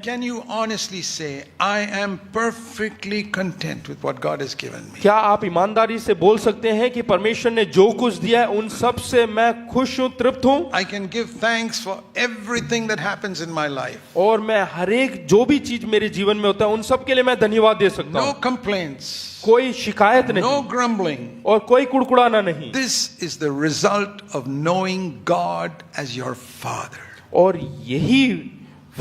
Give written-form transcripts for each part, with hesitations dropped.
can you honestly say, I am perfectly content with what God has given me? क्या आप ईमानदारी से बोल सकते हैं कि परमेश्वर ने जो कुछ दिया है उन सब से मैं खुश हूँ, तृप्त हूँ? I can give thanks for everything that happens in my life. और मैं हर एक जो भी चीज मेरे जीवन में होता है उन सब के लिए मैं धन्यवाद दे सकता No हूँ। complaints, कोई शिकायत नहीं no grumbling. और कोई कुड़कुड़ाना नहीं। This is the result of knowing God as your Father. और यही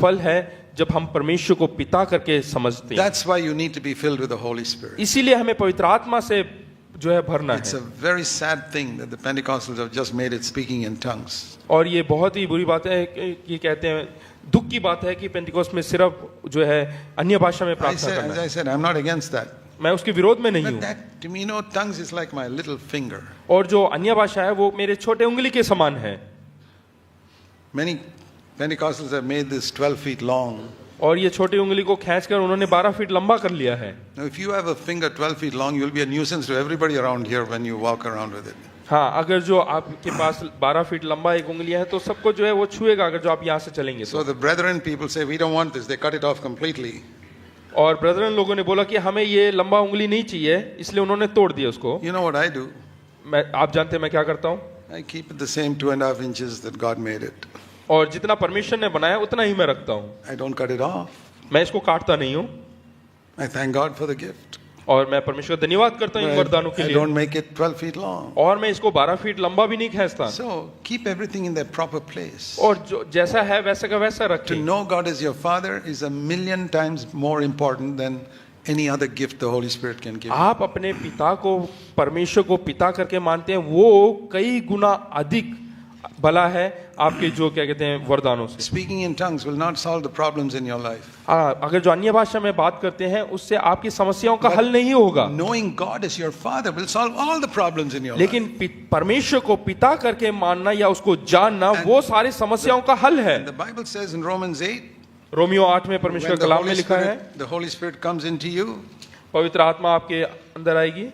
फल है जब हम परमेश्वर को पिता करके समझते हैं। That's why you need to be filled with the Holy Spirit. इसीलिए हमें पवित्र आत्मा से जो है भरना It's है। a very sad thing that the Pentecostals have just made it speaking in tongues. और ये बहुत ही बुरी बात है कि कहते हैं, दुख की बात है कि पेंटिकोस्ट में सिर्फ जो है अन्य भाषा में प्रार्थना करना As है। I said, I'm not against that. मैं उसके विरोध में नहीं But हूँ। that, to me, tongues is like my little finger. और जो अन्य भाषा है वो मेरे छोटे उंगली के समान है। Many Pentecostals have made this 12 feet long. और ये छोटी उंगली को खींचकर उन्होंने 12 फीट लंबा कर लिया है। Now, if you have a finger 12 feet long, you'll be a nuisance to everybody around here when you walk around with it. हाँ, अगर जो आपके पास 12 फीट लंबा एक उंगली है तो सबको जो है वो छुएगा अगर जो आप यहाँ से चलेंगे So तो। the brethren people say, we don't want this. They cut it off completely. और ब्रदरन लोगों ने बोला कि हमें ये लंबा उंगली नहीं चाहिए, इसलिए उन्होंने तोड़ दिया उसको। You know what I do? आप जानते हैं मैं क्या करता हूँ? I keep it the same 2.5 inches that God made it. और जितना परमेश्वर ने बनाया उतना ही मैं रखता हूँ। I don't cut it off. मैं इसको काटता नहीं हूँ। I thank God for the gift. और मैं परमेश्वर का धन्यवाद करता हूँ इन वरदानों के I लिए। don't make it 12 feet long. और मैं इसको 12 फीट लंबा भी नहीं खींचता। So keep everything in their proper place. और जो जैसा है वैसा का वैसा To रखें। know God as your Father is a million times more important than any other gift the Holy Spirit can give. आप अपने पिता को परमेश्वर को पिता करके मानते हैं, वो कई गुना अधिक भला है आपके जो क्या कहते हैं वरदानों से। Speaking in tongues will not solve the problems in your life. अगर जो अन्य भाषा में बात करते हैं उससे आपकी समस्याओं का हल नहीं होगा, Knowing God as your Father will solve all the problems in your life. लेकिन परमेश्वर को पिता करके मानना या उसको जानना वो सारी समस्याओं का हल है। And the Bible says in Romans 8, Romeo 8 में परमेश्वर when कलाम में लिखा है, the Holy Spirit comes into you, पवित्र आत्मा आपके अंदर आएगी।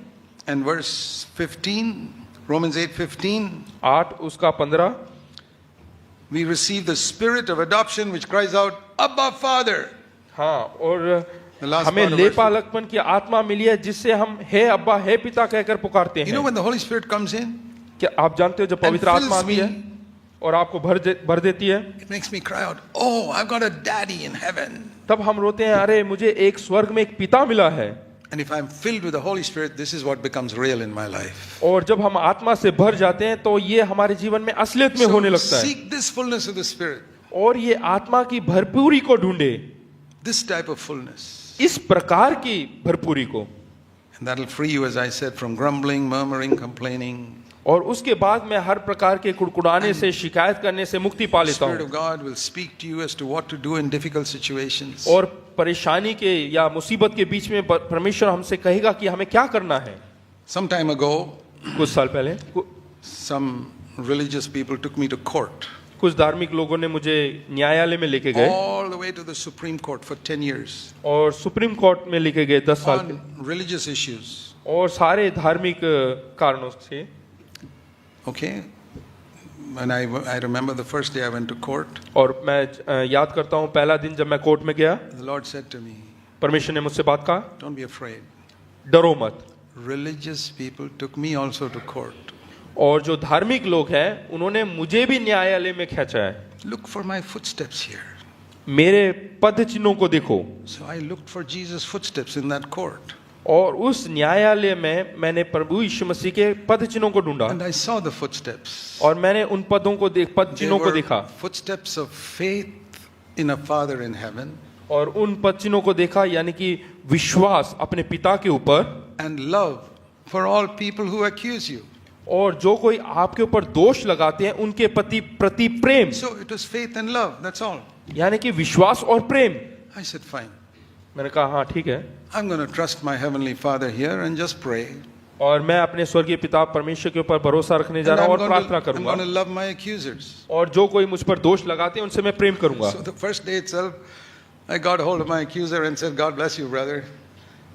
and verse 15, Romans 8:15, 8 उसका 15, we receive the spirit of adoption which cries out, Abba, Father. हाँ, और The last हमें part of ले verse पालकपन की आत्मा मिली है जिससे हम हे अब्बा हे पिता कहकर पुकारते You know हैं। when the Holy Spirit comes in, क्या आप जानते हो जब पवित्र fills आत्मा आती me, है और आपको भर देती है, it makes me cry out, oh, I've got a daddy in heaven. तब हम रोते हैं, अरे मुझे एक स्वर्ग में एक पिता मिला है। And if I'm filled with the Holy Spirit, this is what becomes real in my life. और जब हम आत्मा से भर जाते हैं तो ये हमारे जीवन में असलियत में होने So लगता है। seek this fullness of the Spirit, और ये आत्मा की भरपूरी को ढूंढे, this type of fullness. इस प्रकार की भरपूरी को, And that'll free you, as I said, from grumbling, murmuring, complaining. और उसके बाद में हर प्रकार के कुड़कुड़ाने से, शिकायत करने से मुक्ति पा The लेता Spirit हूँ। of God will speak to you as to what to do in difficult situations. और परेशानी के या मुसीबत के बीच में परमेश्वर हमसे कहेगा कि हमें क्या करना है। Some time ago, कुछ साल पहले some religious people took me to court, कुछ धार्मिक लोगों ने मुझे न्यायालय में लेके गए all the way to the Supreme Court for 10 years और सुप्रीम कोर्ट में लेके गए 10 साल के, on religious issues. और सारे धार्मिक कारणों से। Okay? And I remember the first day I went to court, और मैं याद करता हूँ पहला दिन जब मैं कोर्ट में गया, the Lord said to me, परमेश्वर ने मुझसे बात कहा, don't be afraid. डरो मत। Religious people took me also to court. और जो धार्मिक लोग हैं उन्होंने मुझे भी न्यायालय में खींचा है। Look for my footsteps here. मेरे पद चिन्हों को देखो। So I looked for Jesus' footsteps in that court. और उस न्यायालय में मैंने प्रभु यीशु मसीह के पद चिन्हों को ढूंढा And I saw the footsteps. और मैंने उन पदों को पद They चिन्हों को were देखा footsteps of faith in a Father in heaven और उन पद चिन्हों को देखा, यानी कि विश्वास अपने पिता के ऊपर and love for all people who accuse you. और जो कोई आपके ऊपर दोष लगाते हैं उनके प्रति प्रेम, So it was faith and love, that's all. यानी कि विश्वास और प्रेम। I said, fine. मैंने कहा हाँ ठीक है, I'm going to trust my Heavenly Father here and just pray. और मैं अपने स्वर्गीय पिता परमेश्वर के ऊपर भरोसा रखने जा And रहा हूँ I'm और प्रार्थना going करूंगा, to love my accusers. और जो कोई मुझ पर दोष लगाते हैं उनसे मैं प्रेम करूंगा। So the first day itself, I got hold of my accuser and said, God bless you, brother.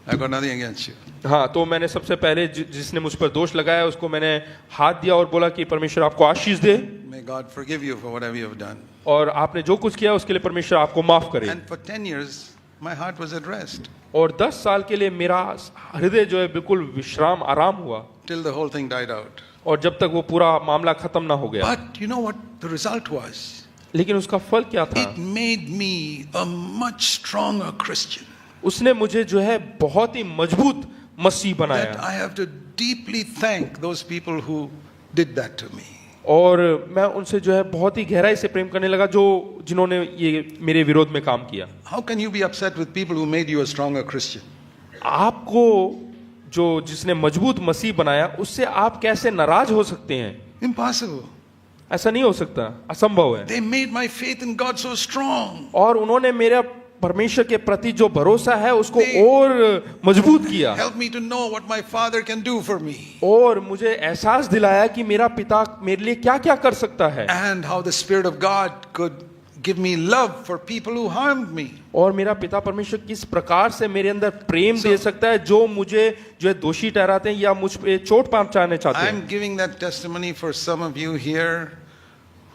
I've got nothing against you. हाँ, तो मैंने सबसे पहले जिसने मुझ पर दोष लगाया उसको मैंने हाथ दिया और बोला कि परमेश्वर आपको आशीष दे। May God forgive you for whatever you have done. और आपने जो कुछ किया उसके लिए परमेश्वर आपको माफ करे। And for 10 years, my heart was at rest और 10 साल के लिए मेरा हृदय जो है बिल्कुल विश्राम आराम हुआ, till the whole thing died out. और जब तक वो पूरा मामला खत्म ना हो गया। But you know what the result was? लेकिन उसका फल क्या था? It made me a much stronger Christian. उसने मुझे जो है बहुत ही मजबूत मसीह That बनाया, I have to deeply thank those people who did that to me. और मैं उनसे जो है बहुत ही गहराई से प्रेम करने लगा जो जिन्होंने ये मेरे विरोध में काम किया। How can you be upset with people who made you a stronger Christian? आपको जो जिसने मजबूत मसीह बनाया उससे आप कैसे नाराज हो सकते हैं? Impossible. ऐसा नहीं हो सकता, असंभव है। They made my faith in God so strong. और उन्होंने मेरा परमेश्वर के प्रति जो भरोसा है उसको They- और मजबूत किया, Help me to know what my Father can do for me. और मुझे एहसास दिलाया कि मेरा पिता मेरे लिए क्या क्या कर सकता है, And how the Spirit of God could give me love for people who harmed me. और मेरा पिता परमेश्वर किस प्रकार से मेरे अंदर प्रेम दे सकता है जो मुझे जो है दोषी ठहराते हैं या मुझ पे चोट पहुंचाने चाहते हैं। I'm giving that testimony for some of you here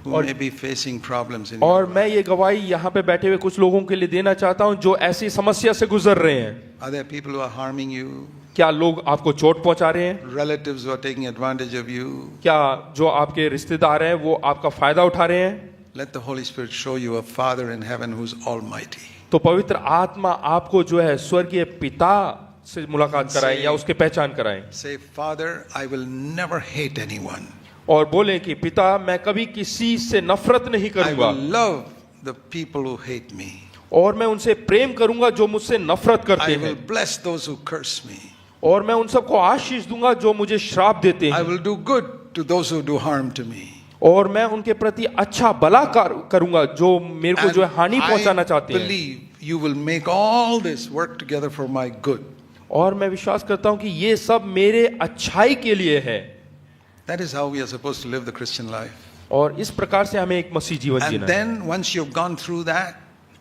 who और- may be facing problems in और your मैं life. ये गवाही यहाँ पे बैठे हुए कुछ लोगों के लिए देना चाहता हूँ जो ऐसी समस्या से गुजर रहे हैं। Are there people who are harming you? क्या लोग आपको चोट पहुंचा रहे हैं? Relatives who are taking advantage of you? क्या जो आपके रिश्तेदार हैं वो आपका फायदा उठा रहे हैं? Let the Holy Spirit show you a Father in heaven who's almighty. तो पवित्र आत्मा आपको जो है स्वर्गीय पिता से मुलाकात कराए या उसके पहचान कराए, Say, Father, I will never hate anyone. और बोले कि पिता मैं कभी किसी से नफरत नहीं I करूंगा, will love the people who hate me. और मैं उनसे प्रेम करूंगा जो मुझसे नफरत करते I will हैं, bless those who curse me. और मैं उन सबको आशीष दूंगा जो मुझे श्राप देते I हैं, will do good to those who do harm to me. और मैं उनके प्रति अच्छा भला करूंगा जो मेरे को जो है हानि And पहुंचाना I चाहते हैं। believe you will make all this work together for my good. और मैं विश्वास करता हूं कि ये सब मेरे अच्छाई के लिए है, That is how we are supposed to live the Christian life. और इस प्रकार से हमें एक मसीह जीवन And जीना है। then once you've gone through that,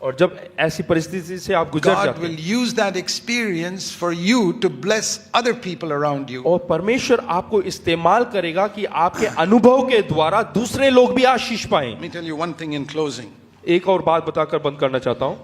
और जब ऐसी परिस्थिति से आप गुजर God जाते will हैं, use that experience for you to bless other people around you. और परमेश्वर आपको इस्तेमाल करेगा कि आपके अनुभव के द्वारा दूसरे लोग भी आशीष पाएं। Let me tell you one thing in closing. एक और बात बताकर बंद करना चाहता हूं।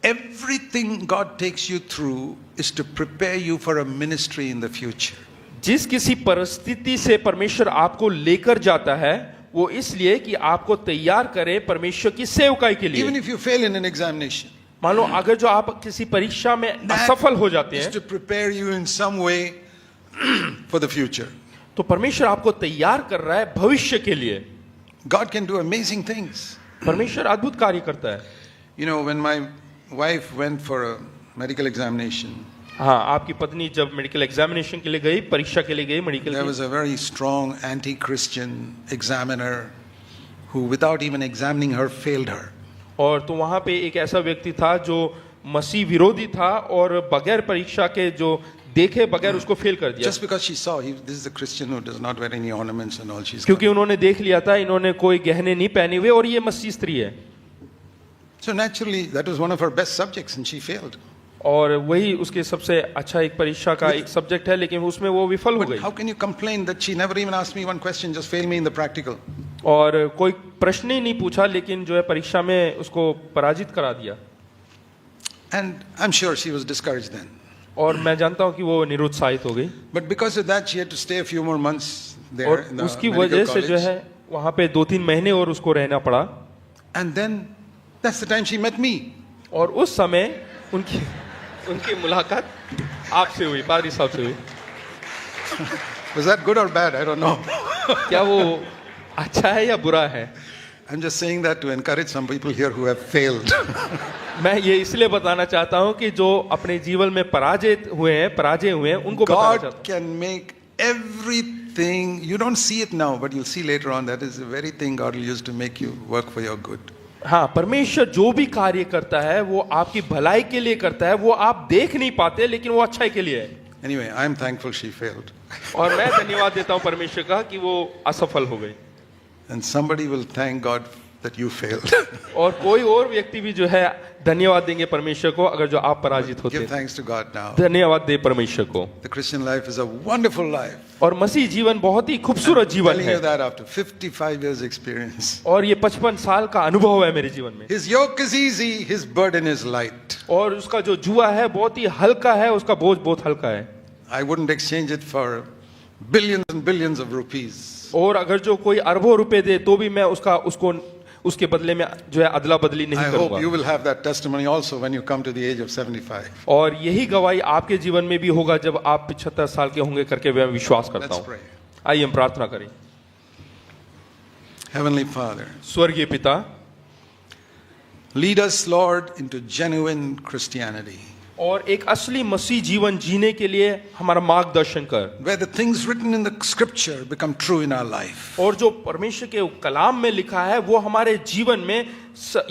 Everything God takes you through is to prepare you for a ministry in the future. जिस किसी परिस्थिति से परमेश्वर आपको लेकर जाता है वो इसलिए कि आपको तैयार करे परमेश्वर की सेवकाई के Even लिए। if you fail in an examination, मान लो अगर जो आप किसी परीक्षा में असफल हो जाते is हैं to prepare you in some way for the future. तो परमेश्वर आपको तैयार कर रहा है भविष्य के लिए। God can do amazing things. परमेश्वर अद्भुत कार्य करता है। You know, when my wife went for a medical examination, हाँ, आपकी पत्नी जब मेडिकल एग्जामिनेशन के लिए गई, परीक्षा के लिए गई मेडिकल there की, was a very strong anti-Christian examiner who, without even examining her, failed her. और तो वहाँ पे एक ऐसा व्यक्ति था जो मसीह विरोधी था और बगैर परीक्षा के जो देखे बगैर उसको फेल कर दिया, Just because she saw this is a Christian who does not wear any ornaments and all, she's क्योंकि उन्होंने देख लिया था इन्होंने कोई गहने नहीं पहने हुए और ये मसीह स्त्री है। so naturally that was one of her best subjects and she failed. और वही उसके सबसे अच्छा एक परीक्षा का एक सब्जेक्ट है, लेकिन उसमें वो विफल हो But गई। how can you complain that she never even asked me one question, just failed me in the practical? और कोई प्रश्न ही नहीं पूछा, लेकिन जो है परीक्षा में उसको पराजित करा दिया। And I'm sure she was discouraged then. और मैं जानता हूँ कि वो निरुत्साहित हो गई, But because of that, she had to stay a few more months there और in the उसकी medical वजह से जो college. है वहाँ पे 2-3 महीने और उसको रहना पड़ा। And then that's the time she met me. और उस समय उनकी मुलाकात आपसे हुई, पादरी साहब से हुई। Was that good or bad? I don't know. क्या वो अच्छा है या बुरा है? I'm just saying that to encourage some people here who have failed. मैं ये इसलिए बताना चाहता हूँ कि जो अपने जीवन में पराजय हुए हैं उनको बताना God चाहता can make everything, you don't see it now, but you'll see later on, that is the very thing God will use to make you work for your good. हूँ। हाँ, परमेश्वर जो भी कार्य करता है वो आपकी भलाई के लिए करता है, वो आप देख नहीं पाते लेकिन वो अच्छाई के लिए है। Anyway, I'm thankful she failed. और मैं धन्यवाद देता हूँ परमेश्वर का कि वो असफल हो गई। And somebody will thank God that you failed. और कोई और व्यक्ति भी जो है धन्यवाद देंगे परमेश्वर को अगर जो आप पराजित होते Give हैं। thanks to God now. धन्यवाद दे परमेश्वर को। The Christian life is a wonderful life. और मसीह जीवन बहुत ही खूबसूरत जीवन Telling you है that after 55 years experience. और ये 55 साल का अनुभव है मेरे जीवन में। His yoke is easy, his burden is light. और उसका जो जुआ है बहुत ही हल्का है, उसका बोझ बहुत हल्का है। I wouldn't exchange it for billions and billions of rupees. और अगर जो कोई अरबों रुपए दे तो भी मैं उसके बदले में जो है अदला बदली I नहीं hope you करूंगा। will have that testimony also when you come to the age of 75. और यही गवाही आपके जीवन में भी होगा जब आप 75 साल के होंगे करके मैं विश्वास करता Let's हूँ। pray. आइए हम प्रार्थना करें। Heavenly Father, स्वर्गीय पिता, lead us, Lord, into genuine Christianity, और एक असली मसीह जीवन जीने के लिए हमारा मार्गदर्शन कर, where the things written in the scripture become true in our life, और जो परमेश्वर के कलाम में लिखा है वो हमारे जीवन में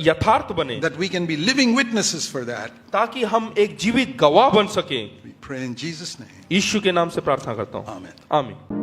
यथार्थ बने, that we can be living witnesses for that. ताकि हम एक जीवित गवाह बन सके। We pray in Jesus' name. यीशु के नाम से प्रार्थना करता हूँ। Amen. आमीन।